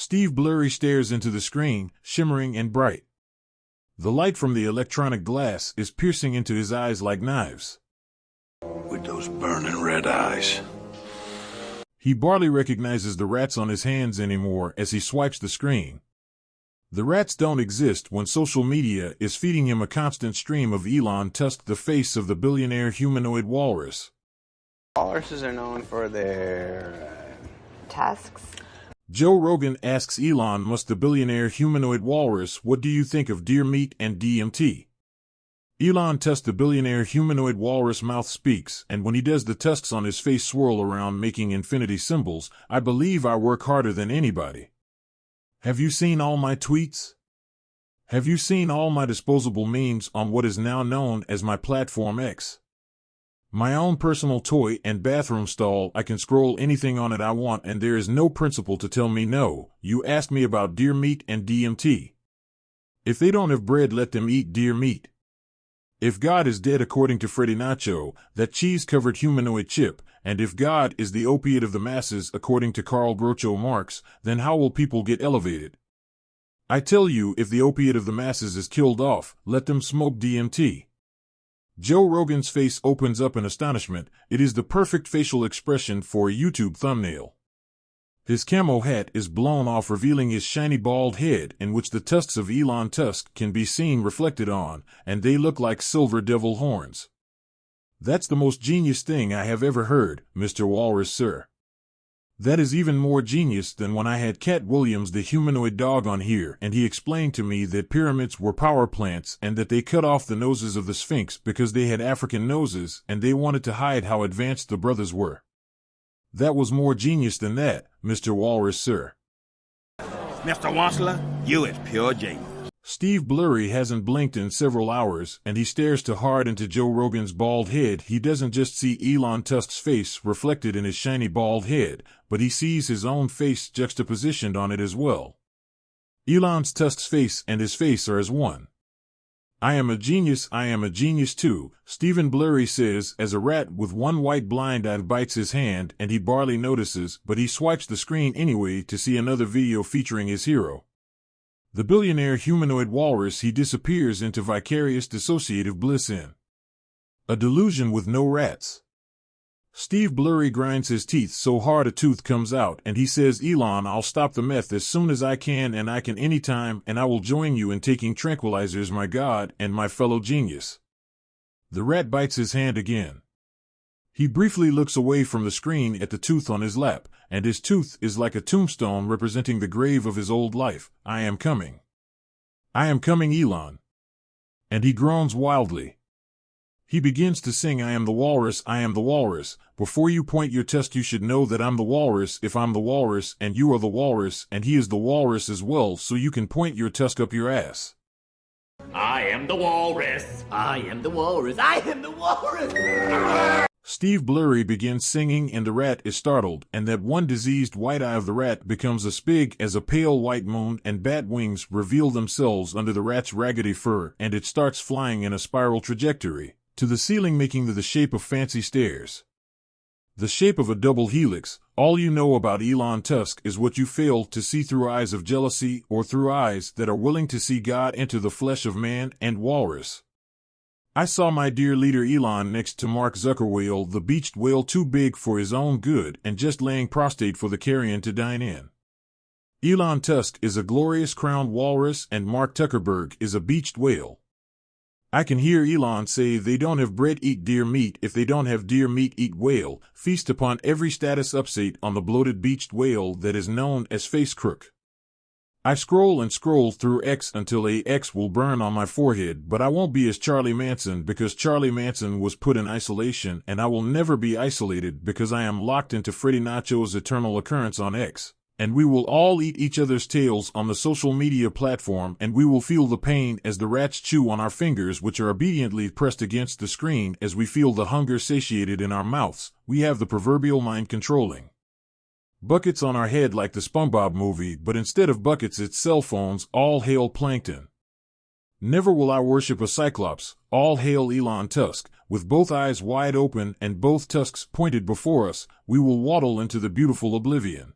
Steve Blurry stares into the screen, shimmering and bright. The light from the electronic glass is piercing into his eyes like knives. With those burning red eyes. He barely recognizes the rats on his hands anymore as he swipes the screen. The rats don't exist when social media is feeding him a constant stream of Elon Tusk, the face of the billionaire humanoid walrus. Walruses are known for their tusks. Joe Rogan asks Elon Musk, the billionaire humanoid walrus, what do you think of deer meat and DMT? Elon Tusk, the billionaire humanoid walrus, mouth speaks, and when he does, the tusks on his face swirl around, making infinity symbols. I believe I work harder than anybody. Have you seen all my tweets? Have you seen all my disposable memes on what is now known as my platform X? My own personal toy and bathroom stall. I can scroll anything on it I want, and there is no principle to tell me no. You asked me about deer meat and DMT. If they don't have bread, let them eat deer meat. If God is dead, according to Freddie Nacho, that cheese-covered humanoid chip, and if God is the opiate of the masses, according to Karl Groucho Marx, then how will people get elevated? I tell you, if the opiate of the masses is killed off, let them smoke DMT. Joe Rogan's face opens up in astonishment. It is the perfect facial expression for a YouTube thumbnail. His camo hat is blown off, revealing his shiny bald head, in which the tusks of Elon Tusk can be seen reflected on, and they look like silver devil horns. That's the most genius thing I have ever heard, Mr. Walrus, sir. That is even more genius than when I had Cat Williams, the humanoid dog, on here, and he explained to me that pyramids were power plants and that they cut off the noses of the Sphinx because they had African noses and they wanted to hide how advanced the brothers were. That was more genius than that, Mr. Walrus, sir. Mr. Wassler, you is pure genius. Steve Blurry hasn't blinked in several hours, and he stares too hard into Joe Rogan's bald head. He doesn't just see Elon Tusk's face reflected in his shiny bald head, but he sees his own face juxtapositioned on it as well. Elon Tusk's face and his face are as one. I am a genius too, Stephen Blurry says as a rat with one white blind eye bites his hand, and he barely notices, but he swipes the screen anyway to see another video featuring his hero. The billionaire humanoid walrus. He disappears into vicarious dissociative bliss in a delusion with no rats. Steve Blurry grinds his teeth so hard a tooth comes out, and he says, Elon, I'll stop the meth as soon as I can, and I can anytime, and I will join you in taking tranquilizers, my God, and my fellow genius. The rat bites his hand again. He briefly looks away from the screen at the tooth on his lap, and his tooth is like a tombstone representing the grave of his old life. I am coming. I am coming, Elon. And he groans wildly. He begins to sing, I am the walrus, I am the walrus. Before you point your tusk, you should know that I'm the walrus. If I'm the walrus, and you are the walrus, and he is the walrus as well, so you can point your tusk up your ass. I am the walrus. I am the walrus. I am the walrus. Steve Blurry begins singing, and the rat is startled, and that one diseased white eye of the rat becomes as big as a pale white moon, and bat wings reveal themselves under the rat's raggedy fur, and it starts flying in a spiral trajectory to the ceiling, making the shape of fancy stairs. The shape of a double helix. All you know about Elon Tusk is what you fail to see through eyes of jealousy, or through eyes that are willing to see God enter the flesh of man and walrus. I saw my dear leader Elon next to Mark Zuckerwhale, the beached whale, too big for his own good and just laying prostrate for the carrion to dine in. Elon Tusk is a glorious crowned walrus, and Mark Zuckerberg is a beached whale. I can hear Elon say, they don't have bread, eat deer meat. If they don't have deer meat, eat whale. Feast upon every status upstate on the bloated beached whale that is known as face crook. I scroll and scroll through X until a X will burn on my forehead, but I won't be as Charlie Manson because Charlie Manson was put in isolation, and I will never be isolated because I am locked into Freddie Nacho's eternal occurrence on X. And we will all eat each other's tails on the social media platform, and we will feel the pain as the rats chew on our fingers, which are obediently pressed against the screen, as we feel the hunger satiated in our mouths. We have the proverbial mind controlling buckets on our head like the SpongeBob movie, but instead of buckets it's cell phones. All hail plankton. Never will I worship a cyclops. All hail Elon Tusk. With both eyes wide open and both tusks pointed before us, we will waddle into the beautiful oblivion.